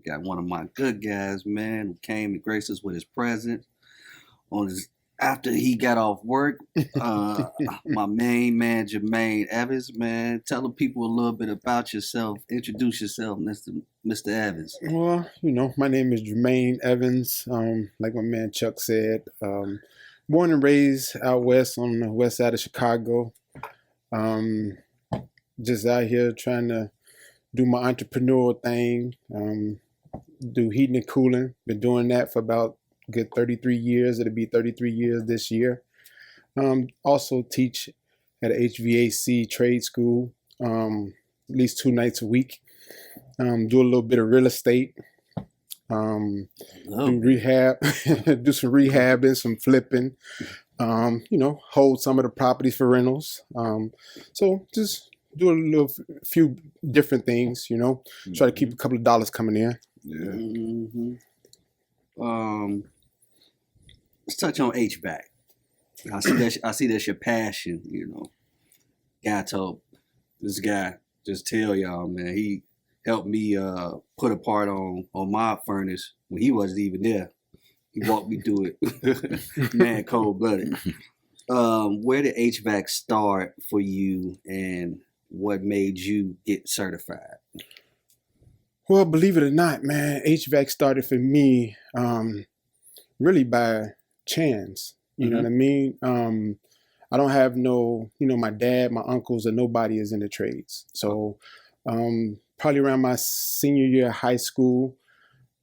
Got one of my good guys, man, who came and graced us with his presence on his after he got off work. Uh, my main man, Jermaine Evans, man. Tell the people a little bit about yourself. Introduce yourself, Mr. Evans. Well, my name is Jermaine Evans. Like my man Chuck said, born and raised out west on the west side of Chicago. Just out here trying to do my entrepreneurial thing. Do heating and cooling. Been doing that for about a good 33 years. It'll be 33 years this year. Also teach at a HVAC trade school at least 2 nights a week. Do a little bit of real estate. Do rehab, do some rehab and some flipping. Hold some of the properties for rentals. So just do a few different things. Try to keep a couple of dollars coming in. Yeah. Mm-hmm. Let's touch on HVAC. I see that's your passion. Guy told this guy just tell y'all, man. He helped me put a part on my furnace when he wasn't even there. He walked me through it. Man, cold blooded. Where did HVAC start for you, and what made you get certified? Well, believe it or not, man, HVAC started for me really by chance. You know what I mean? I don't have my dad, my uncles, or nobody is in the trades. So probably around my senior year of high school,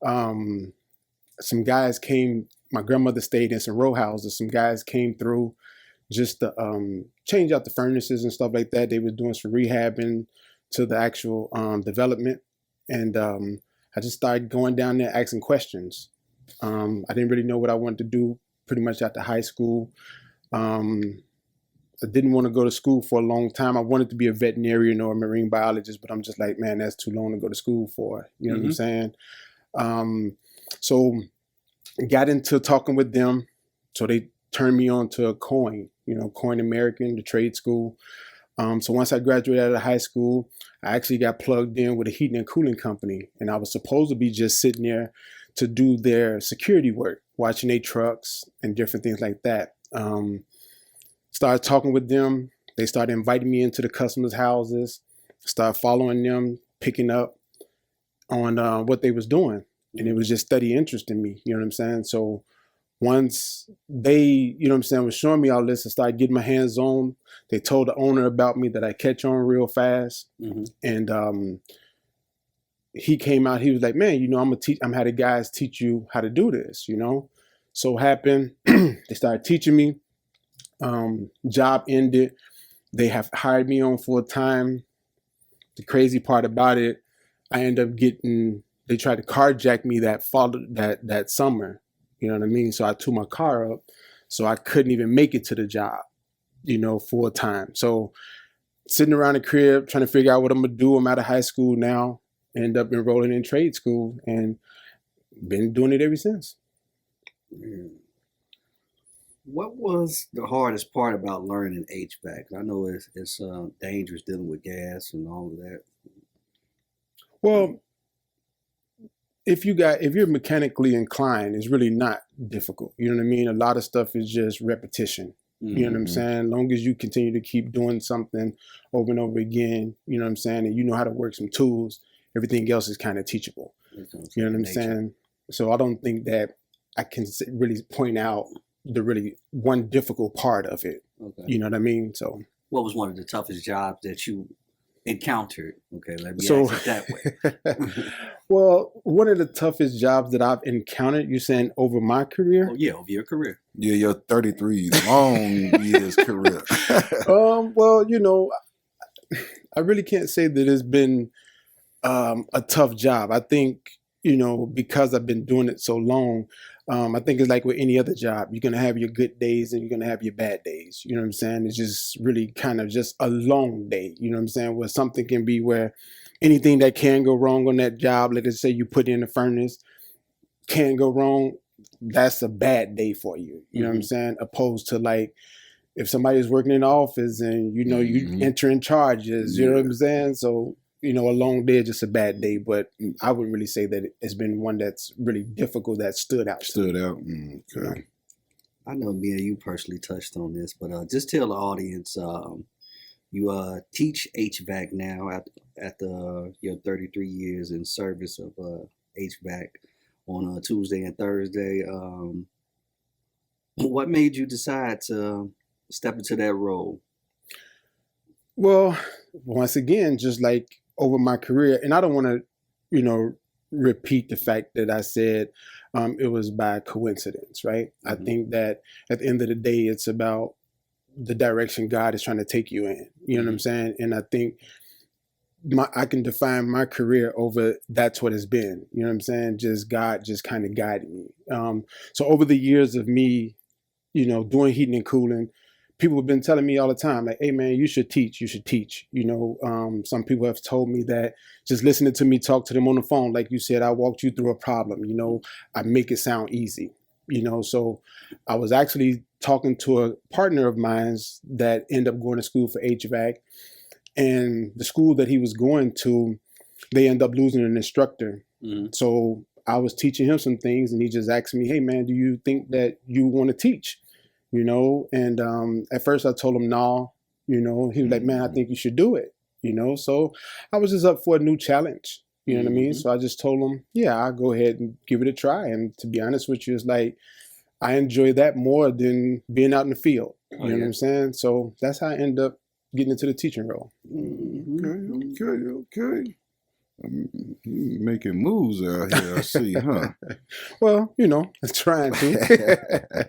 some guys came, my grandmother stayed in some row houses. Some guys came through just to change out the furnaces and stuff like that. They were doing some rehabbing to the actual development. And I just started going down there asking questions. I didn't really know what I wanted to do pretty much after high school. I didn't want to go to school for a long time. I wanted to be a veterinarian or a marine biologist, but I'm just like, man, that's too long to go to school for. You know what I'm saying? So got into talking with them. So they turned me on to Coin American, the trade school. So once I graduated out of high school, I actually got plugged in with a heating and cooling company. And I was supposed to be just sitting there to do their security work, watching their trucks and different things like that. Started talking with them. They started inviting me into the customers' houses. Started following them, picking up on what they was doing. And it was just steady interest in me. You know what I'm saying? So once they, was showing me all this, I started getting my hands on. They told the owner about me that I catch on real fast. And he came out, he was like, man, I'm how the guys teach you how to do this, So happened, they started teaching me. Job ended. They have hired me on full time. The crazy part about it, I ended up they tried to carjack me that summer. You know what I mean? So I took my car up, so I couldn't even make it to the job, full time. So sitting around the crib trying to figure out what I'm gonna do. I'm out of high school now. End up enrolling in trade school and been doing it ever since. What was the hardest part about learning HVAC? I know it's dangerous dealing with gas and all of that. Well, if you're mechanically inclined, it's really not difficult. You know what I mean? A lot of stuff is just repetition. You know what I'm saying? As long as you continue to keep doing something over and over again, you know what I'm saying? And you know how to work some tools, everything else is kind of teachable. You know what I'm saying? So I don't think that I can really point out the really one difficult part of it. Okay. You know what I mean? So what was one of the toughest jobs that you encountered? Okay, let me ask it that way. Well, one of the toughest jobs that I've encountered, you're saying over my career? Oh, yeah, over your career. Yeah, your 33 long years career. Well, I really can't say that it's been a tough job. I think, because I've been doing it so long, I think it's like with any other job. You're going to have your good days and you're going to have your bad days. You know what I'm saying? It's just really kind of just a long day. You know what I'm saying? Where something can be where anything that can go wrong on that job, like let's say you put in the furnace, can go wrong. That's a bad day for you. You know what I'm saying? Opposed to like if somebody's working in the office and, you entering charges, you know what I'm saying? So a long day or just a bad day, but I wouldn't really say that it's been one that's really difficult that stood out. Stood out. Okay. I know me and you personally touched on this, but just tell the audience, you teach HVAC now at your 33 years in service of HVAC on Tuesday and Thursday. What made you decide to step into that role? Well, once again, just like over my career, and I don't want to, repeat the fact that I said it was by coincidence, right? I think that at the end of the day, it's about the direction God is trying to take you in. You know what I'm saying? And I think I can define my career over that's what it's been. You know what I'm saying? Just God just kind of guided me. So over the years of me, doing heating and cooling, people have been telling me all the time, like, hey, man, you should teach. Some people have told me that just listening to me talk to them on the phone, like you said, I walked you through a problem, I make it sound easy, So I was actually talking to a partner of mine that ended up going to school for HVAC. And the school that he was going to, they ended up losing an instructor. So I was teaching him some things, and he just asked me, hey, man, do you think that you want to teach? And at first I told him no, he was like, man, I think you should do it, so I was just up for a new challenge, you know what I mean? So I just told him, yeah, I'll go ahead and give it a try. And to be honest with you, it's like, I enjoy that more than being out in the field, you know what I'm saying? So that's how I ended up getting into the teaching role. Okay. Making moves out here, I see, huh? Well, trying to.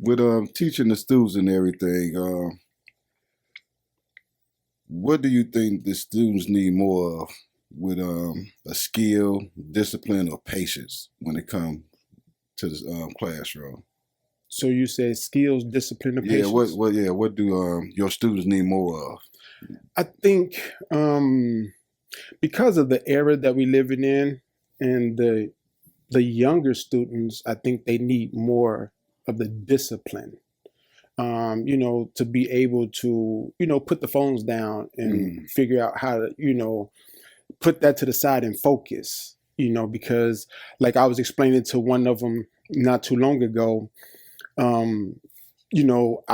With teaching the students and everything, what do you think the students need more of with a skill, discipline, or patience when it comes to the classroom? So you said skills, discipline, or patience? What do your students need more of? I think because of the era that we're living in and the younger students, I think they need more of the discipline, to be able to, put the phones down and figure out how to, put that to the side and focus, because like I was explaining to one of them not too long ago, I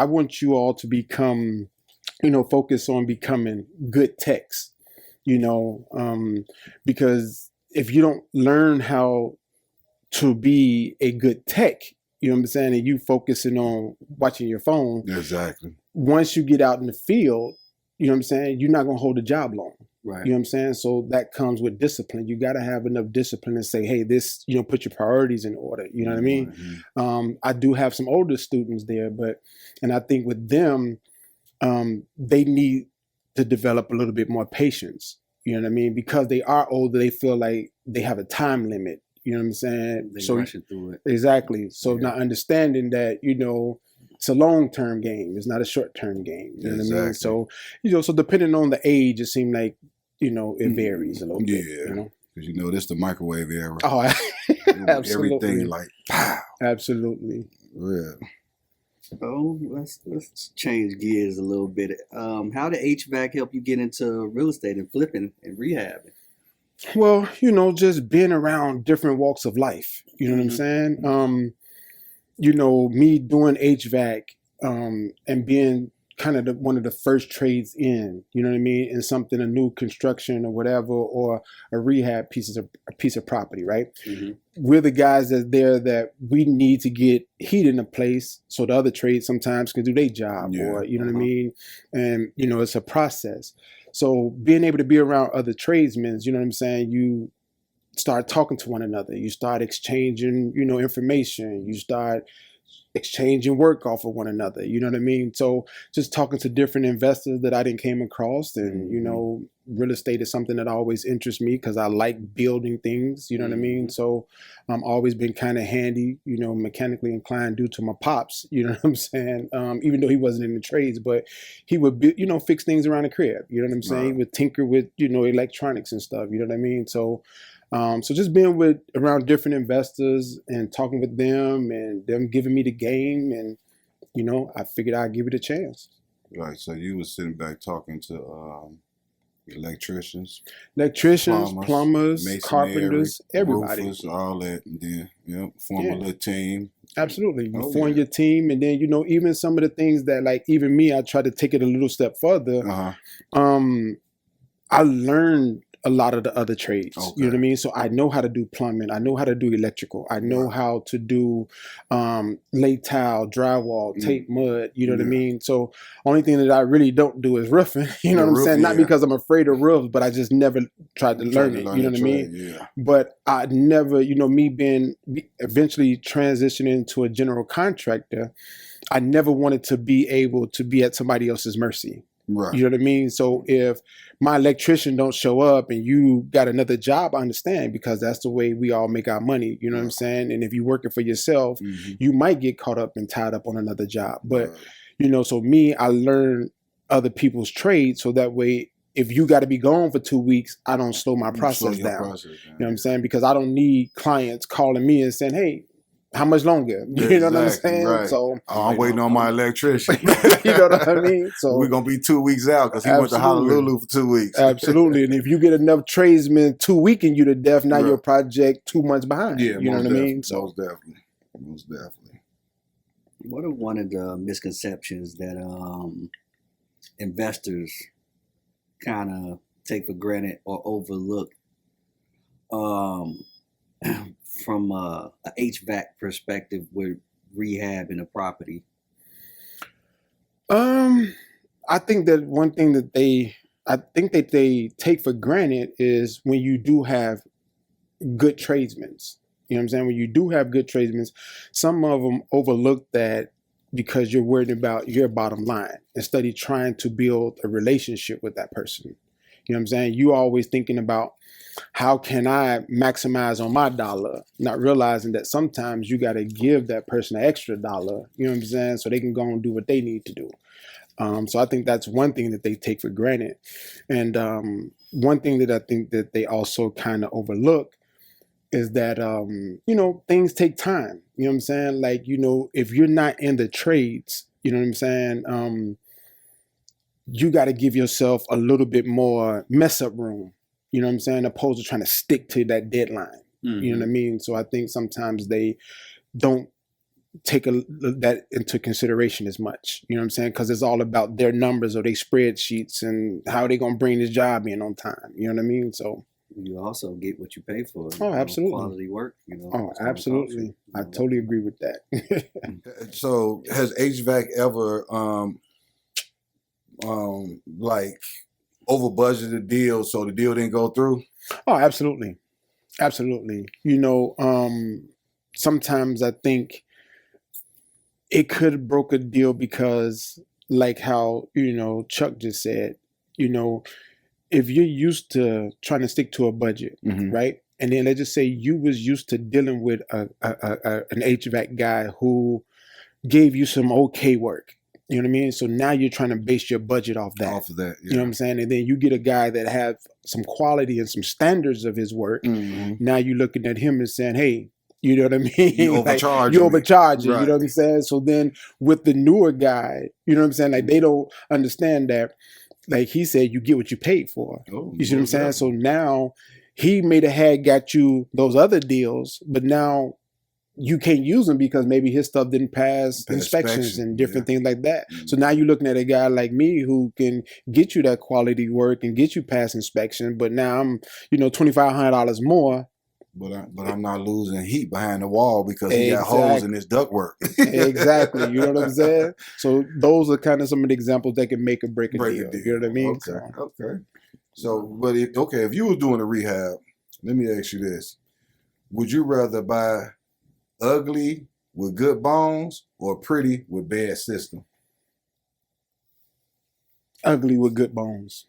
want you all to become, focus on becoming good techs, because if you don't learn how to be a good tech, you know what I'm saying, and you focusing on watching your phone. Exactly. Once you get out in the field, you know what I'm saying, you're not going to hold a job long. Right. You know what I'm saying? So that comes with discipline. You got to have enough discipline to say, hey, this, put your priorities in order. You know what I mean? I do have some older students there, and I think with them, they need to develop a little bit more patience. You know what I mean? Because they are older, they feel like they have a time limit. You know what I'm saying? They rushing through it. Exactly. So not understanding that, it's a long-term game. It's not a short-term game. You know what I mean? So, so depending on the age, it seems like, it varies a little bit. Yeah. Because, this the microwave era. Oh, absolutely. Everything like, pow. Absolutely. Yeah. So let's change gears a little bit. How did HVAC help you get into real estate and flipping and rehabbing? Well, just being around different walks of life. You know what I'm saying? Me doing HVAC and being kind of one of the first trades in, you know what I mean, in something, a new construction or whatever, or a rehab a piece of property, right? We're the guys that's there that we need to get heat into place so the other trades sometimes can do their job, or, you know what I mean? And, it's a process. So being able to be around other tradesmen, you know what I'm saying, you start talking to one another, you start exchanging, information, you start exchanging work off of one another, you know what I mean? So just talking to different investors that I didn't came across, and, real estate is something that always interests me because I like building things, you know what I mean? So I've always been kind of handy, mechanically inclined due to my pops, you know what I'm saying? Even though he wasn't in the trades, but he would, fix things around the crib, you know what I'm saying? He would tinker with, electronics and stuff, you know what I mean? So so just being around different investors and talking with them and them giving me the game, and, I figured I'd give it a chance. Right. So you was sitting back talking to Electricians, plumbers, masonry, carpenters, everybody. roofers, all that. And then, form a little team. Absolutely. You form your team, and then, even some of the things that, like, even me, I try to take it a little step further. I learned a lot of the other trades. You know what I mean? So I know how to do plumbing. I know how to do electrical. I know how to do lay tile, drywall, tape mud. You know what I mean? So only thing that I really don't do is roofing. You know what I'm saying? Not because I'm afraid of roofs, but I just never tried to learn it. You know what I mean? Yeah. But I never, me being eventually transitioning to a general contractor, I never wanted to be able to be at somebody else's mercy. Right. You know what I mean? So if my electrician don't show up and you got another job, I understand, because that's the way we all make our money. You know what I'm saying? And if you're working for yourself, you might get caught up and tied up on another job. But, so me, I learned other people's trades, so that way, if you got to be gone for 2 weeks, I don't slow my process down. You know what I'm saying? Because I don't need clients calling me and saying, hey, how much longer? You know what I'm saying? Right. So I'm waiting on my electrician. You know what I mean? So we're gonna be 2 weeks out because he went to Honolulu for 2 weeks. Absolutely. And if you get enough tradesmen 2 weeking you to death, now your project 2 months behind. Yeah, you know what I mean? So most definitely. What are one of the misconceptions that investors kind of take for granted or overlook from a HVAC perspective with rehab in a property? I think that one thing that they take for granted is when you do have good tradesmen. You know what I'm saying? When you do have good tradesmen, some of them overlook that because you're worried about your bottom line instead of trying to build a relationship with that person. You know what I'm saying? You always thinking about, how can I maximize on my dollar? Not realizing that sometimes you got to give that person an extra dollar, you know what I'm saying? So they can go and do what they need to do. So I think that's one thing that they take for granted. And one thing that I think that they also kind of overlook is that, things take time. You know what I'm saying? Like, if you're not in the trades, you know what I'm saying? You got to give yourself a little bit more mess up room. You know what I'm saying? Opposed to trying to stick to that deadline. You know what I mean? So I think sometimes they don't take that into consideration as much. You know what I'm saying? Because it's all about their numbers or their spreadsheets and how they going to bring this job in on time. You know what I mean? So you also get what you pay for. Absolutely. Quality work. Absolutely. I totally agree with that. So has HVAC ever like over budgeted deal, so the deal didn't go through? Oh, absolutely. Sometimes I think it could have broke a deal because, like how, Chuck just said, if you're used to trying to stick to a budget, right? And then let's just say you was used to dealing with an HVAC guy who gave you some okay work. You know what I mean? So now you're trying to base your budget off that. Yeah. You know what I'm saying? And then you get a guy that has some quality and some standards of his work. Now you're looking at him and saying, hey, you know what I mean? You overcharging. You overcharging, right. You know what I'm saying? So then with the newer guy, you know what I'm saying? Like they don't understand that, like he said, you get what you paid for. You see what I'm saying? So now he may have had got you those other deals, but now you can't use them because maybe his stuff didn't pass inspections and different things like that. So now you're looking at a guy like me who can get you that quality work and get you past inspection, but now I'm, $2,500 more. But I'm not losing heat behind the wall because he got holes in his ductwork. Exactly. You know what I'm saying? So those are kind of some of the examples that can make or break a deal. You know what I mean? Okay. So, but if you were doing a rehab, let me ask you this. Would you rather buy ugly with good bones or pretty with bad system? Ugly with good bones.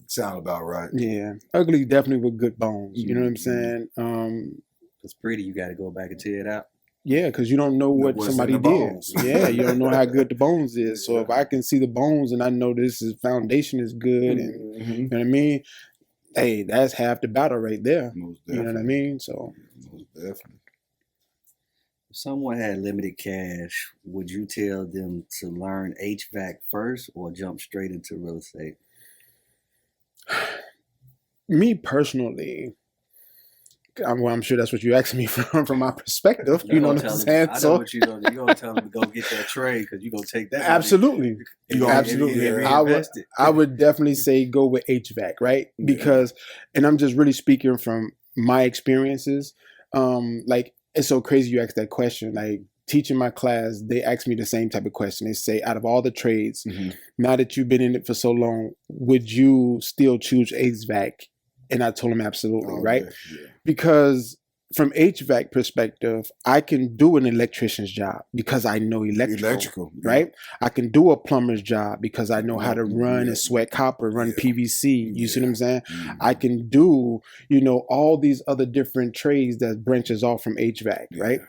Sound about right. Yeah. Ugly definitely with good bones. You know what I'm saying? It's pretty, you got to go back and tear it out. Yeah, because you don't know what somebody did. Yeah, you don't know how good the bones is. So if I can see the bones and I know foundation is good and you know what I mean? Hey, that's half the battle right there. You know what I mean? So most definitely. If someone had limited cash, would you tell them to learn HVAC first or jump straight into real estate? Me personally, I'm sure that's what you asked me from my perspective. You know what I'm saying? I know what you're going to do. You're going to tell them to go get that trade because you're going to take that. Absolutely. Absolutely. I would definitely say go with HVAC, right? Because, and I'm just really speaking from my experiences. Like, it's so crazy you asked that question. Like, teaching my class, they ask me the same type of question. They say, out of all the trades, now that you've been in it for so long, would you still choose HVAC? And I told them absolutely, right? Yeah. Because from HVAC perspective, I can do an electrician's job because I know electrical, right? I can do a plumber's job because I know how to run and sweat copper, run PVC. You see what I'm saying? I can do, all these other different trades that branches off from HVAC, right?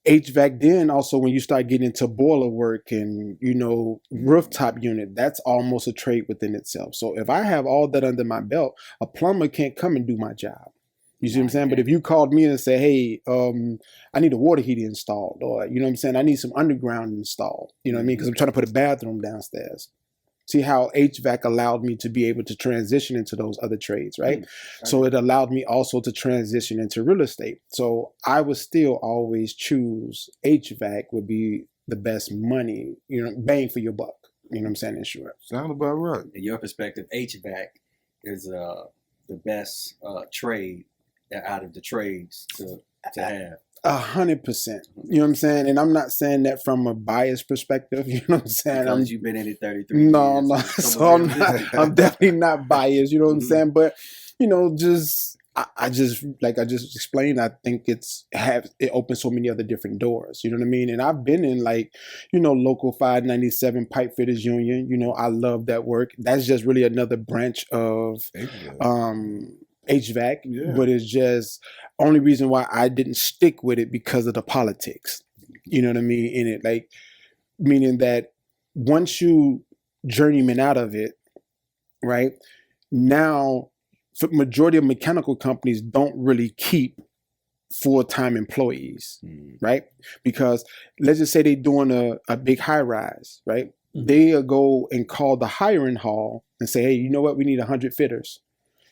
HVAC then also when you start getting into boiler work and, rooftop unit, that's almost a trade within itself. So if I have all that under my belt, a plumber can't come and do my job. You see what I'm saying? But if you called me and say, hey, I need a water heater installed, or, I need some underground installed, you know what I mean? Because I'm trying to put a bathroom downstairs. See how HVAC allowed me to be able to transition into those other trades, right? So it allowed me also to transition into real estate. So I would still always choose HVAC would be the best money, bang for your buck. You know what I'm saying? Sure. Sound about right. In your perspective, HVAC is the best trade out of the trades to have. 100%. You know what I'm saying? And I'm not saying that from a biased perspective. You know what I'm saying? Because you've been in it 33 years. No. So I'm definitely not biased. You know what I'm saying? But, I just, like I just explained, I think it opens so many other different doors. You know what I mean? And I've been in Local 597 Pipe Fitters Union. I love that work. That's just really another branch of HVAC, but it's just only reason why I didn't stick with it because of the politics. You know what I mean? In it, like, meaning that once you journeyman out of it, right? Now, the majority of mechanical companies don't really keep full-time employees, right? Because let's just say they're doing a big high rise, right? They'll go and call the hiring hall and say, hey, you know what? We need 100 fitters.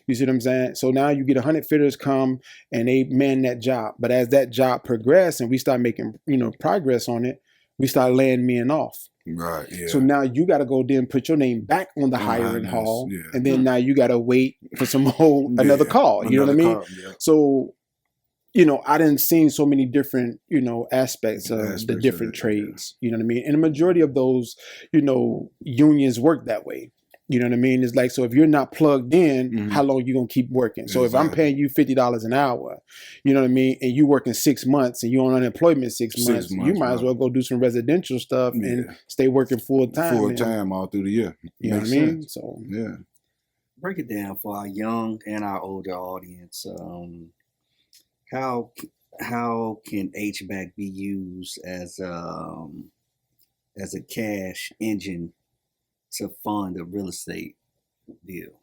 You see what I'm saying? So now you get 100 fitters come and they man that job. But as that job progresses and we start making, progress on it, we start laying men off. Right. Yeah. So now you got to go there and put your name back on the hiring hall. Yeah. And then now you got to wait for another call. You know what I mean? So, I didn't see so many different, aspects of the different trades. You know what I mean? And the majority of those, unions work that way. You know what I mean? It's like, so if you're not plugged in, how long you going to keep working? So if I'm paying you $50 an hour, you know what I mean? And you working 6 months and you're on unemployment 6 months, you might as well go do some residential stuff and stay working full time. Full time all through the year. You know what I mean? So, break it down for our young and our older audience. How can HVAC be used as a cash engine to fund a real estate deal?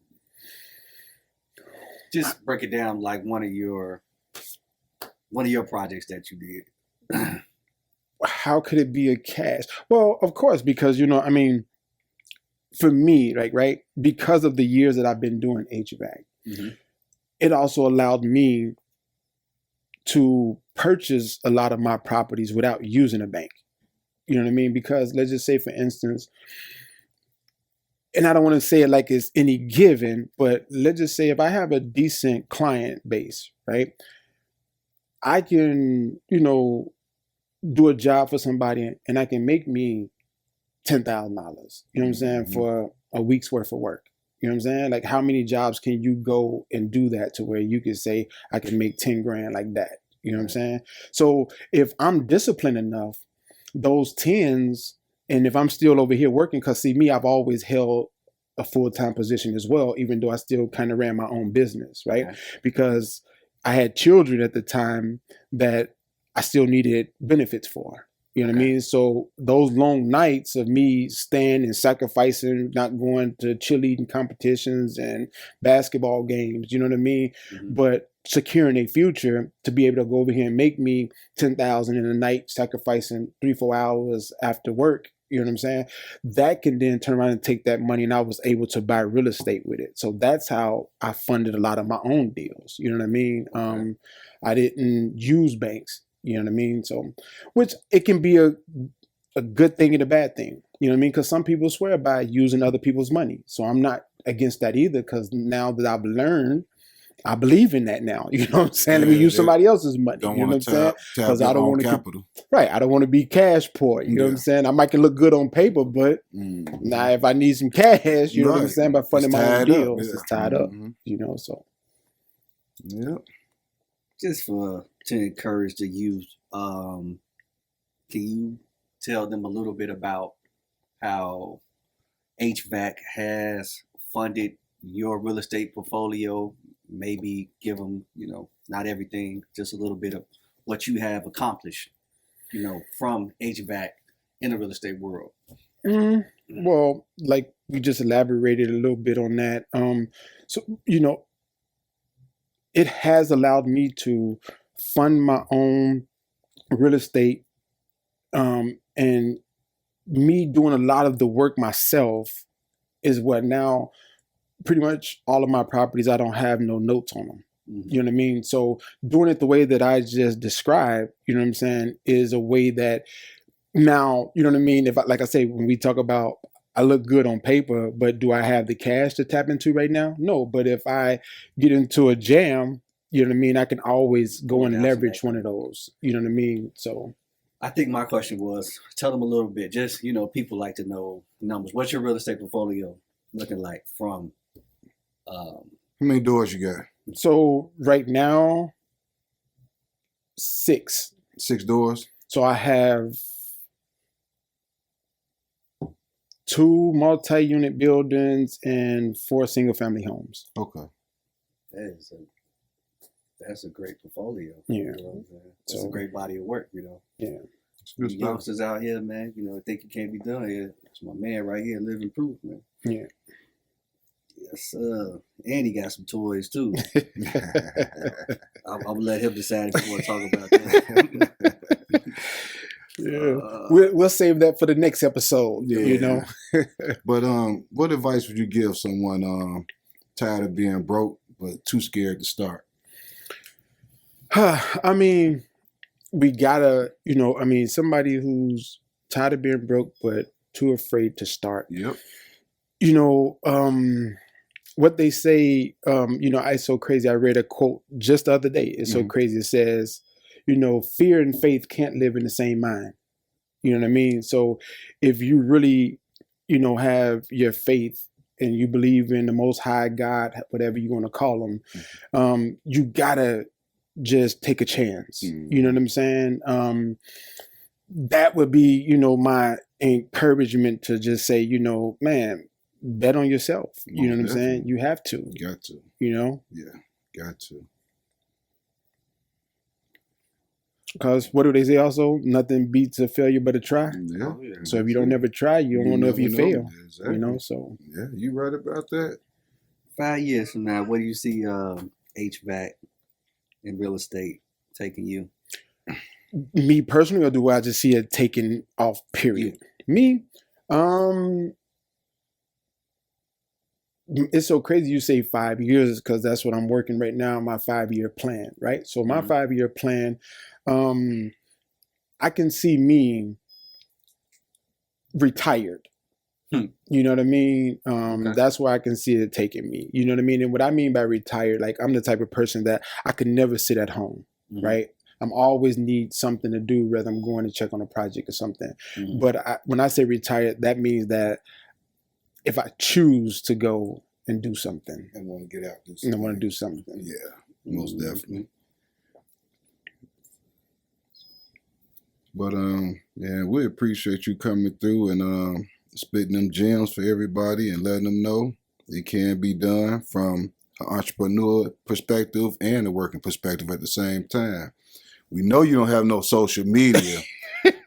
Just break it down like one of your projects that you did. How could it be a cash? Well, of course, because for me, right, because of the years that I've been doing HVAC, it also allowed me to purchase a lot of my properties without using a bank. You know what I mean? Because let's just say, for instance, and I don't want to say it like it's any given, but let's just say if I have a decent client base, right, I can, do a job for somebody and I can make me $10,000, you know what I'm saying, for a week's worth of work. You know what I'm saying? Like, how many jobs can you go and do that to where you can say, I can make 10 grand like that? You know what I'm saying? So if I'm disciplined enough, those tens, and if I'm still over here working, because see me, I've always held a full-time position as well, even though I still kind of ran my own business, right? Okay. Because I had children at the time that I still needed benefits for. You know what I mean? So those long nights of me staying and sacrificing, not going to cheerleading competitions and basketball games, you know what I mean? But securing a future to be able to go over here and make me $10,000 in a night, sacrificing 3-4 hours after work. You know what I'm saying? That can then turn around and take that money, and I was able to buy real estate with it. So that's how I funded a lot of my own deals. You know what I mean? Okay. I didn't use banks. You know what I mean? So, which it can be a good thing and a bad thing. You know what I mean? Because some people swear by using other people's money. So I'm not against that either, because now that I've learned, I believe in that now. You know what I'm saying? Let me use somebody else's money. Don't You know what I'm want to saying? tap Because I your don't own want to capital. right. I don't want to be cash poor. You know what I'm saying? I might can look good on paper, but now if I need some cash, you know what I'm saying? By funding my own deals, it's tied up. You know, so Yep. Just to encourage the youth, can you tell them a little bit about how HVAC has funded your real estate portfolio? Maybe give them, not everything, just a little bit of what you have accomplished, from HVAC in the real estate world. Well, like we just elaborated a little bit on that. So, it has allowed me to fund my own real estate, and me doing a lot of the work myself is what now pretty much all of my properties, I don't have no notes on them. You know what I mean? So doing it the way that I just described, you know what I'm saying, is a way that now, you know what I mean? If like I say, when we talk about, I look good on paper, but do I have the cash to tap into right now? No. But if I get into a jam, you know what I mean, I can always go and leverage one of those. You know what I mean? So I think my question was, tell them a little bit, just, people like to know numbers. What's your real estate portfolio looking like from? How many doors you got? So right now, 6. 6 doors? So I have 2 multi-unit buildings and 4 single-family homes. Okay. That's a great portfolio. Yeah. That's a great body of work, Yeah. The youngsters out here, man, think it can't be done here. That's my man right here, living proof, man. Yeah. Yes, and he got some toys too. I'll let him decide if he want to talk about that. Yeah, we'll save that for the next episode. Yeah. But what advice would you give someone tired of being broke but too scared to start? I mean, we gotta, somebody who's tired of being broke but too afraid to start. Yep. What they say, it's so crazy. I read a quote just the other day. It's so crazy. It says, fear and faith can't live in the same mind. You know what I mean? So if you really, have your faith and you believe in the Most High God, whatever you want to call him, you gotta just take a chance. You know what I'm saying? That would be, my encouragement to just say, man, bet on yourself. You know what I'm saying? You have to. Got to. Yeah, got to. Because what do they say also? Nothing beats a failure but a try. Yeah. So if you don't never try, you don't know if you fail. Exactly. So. Yeah, you right about that. 5 years from now, what do you see HVAC and real estate taking you? Me personally, or do I just see it taking off, period? Me? It's so crazy you say 5 years, because that's what I'm working right now, my 5-year plan, right? So my 5-year plan, I can see me retired. You know what I mean? That's where I can see it taking me. You know what I mean? And what I mean by retired, like I'm the type of person that I could never sit at home, right? I'm always need something to do, whether I'm going to check on a project or something. But when I say retired, that means that if I choose to go and do something. And want to get out. And I want to do something. Yeah, most definitely. But we appreciate you coming through and spitting them gems for everybody and letting them know it can be done from an entrepreneur perspective and a working perspective at the same time. We know you don't have no social media,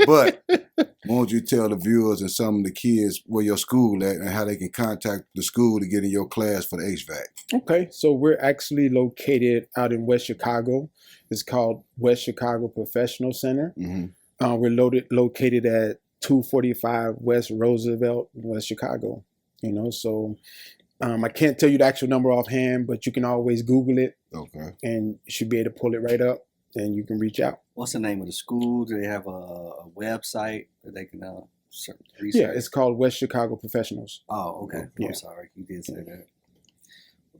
but won't you tell the viewers and some of the kids where your school at and how they can contact the school to get in your class for the HVAC? Okay, so we're actually located out in West Chicago. It's called West Chicago Professional Center. We're located at 245 West Roosevelt, West Chicago. You know, so I can't tell you the actual number offhand, but you can always Google it. Okay. And you should be able to pull it right up, and you can reach out. What's the name of the school? Do they have a website that they can research? Yeah, it's called West Chicago Professionals. Oh, okay. Yeah. I'm sorry. You did say that.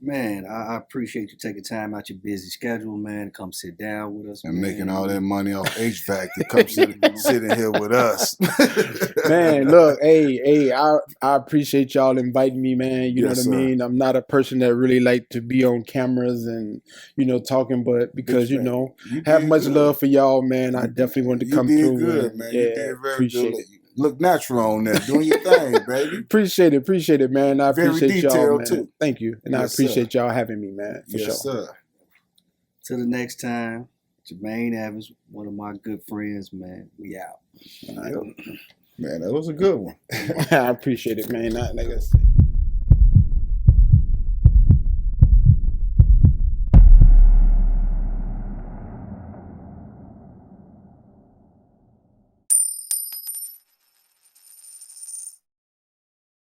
Man, I appreciate you taking time out your busy schedule, man, to come sit down with us. And man. making all that money off HVAC to come sitting here with us. Man, look, hey, I appreciate y'all inviting me, man. You know what Yes, I sir. mean? I'm not a person that really like to be on cameras and, talking, but because, You have did much good. love for y'all, man. I definitely wanted to come you did through. good, and, man. Yeah, You did very appreciate good. it. Look natural on there, doing your thing, baby. Appreciate it, man. I Very appreciate y'all, detailed, man. too. Thank you. And I Yes, appreciate y'all having me, man, for Yes, sure. sir. Till the next time, Jermaine Evans, one of my good friends, man. We out. All right. Man, that was a good one. I appreciate it, man. Like I said.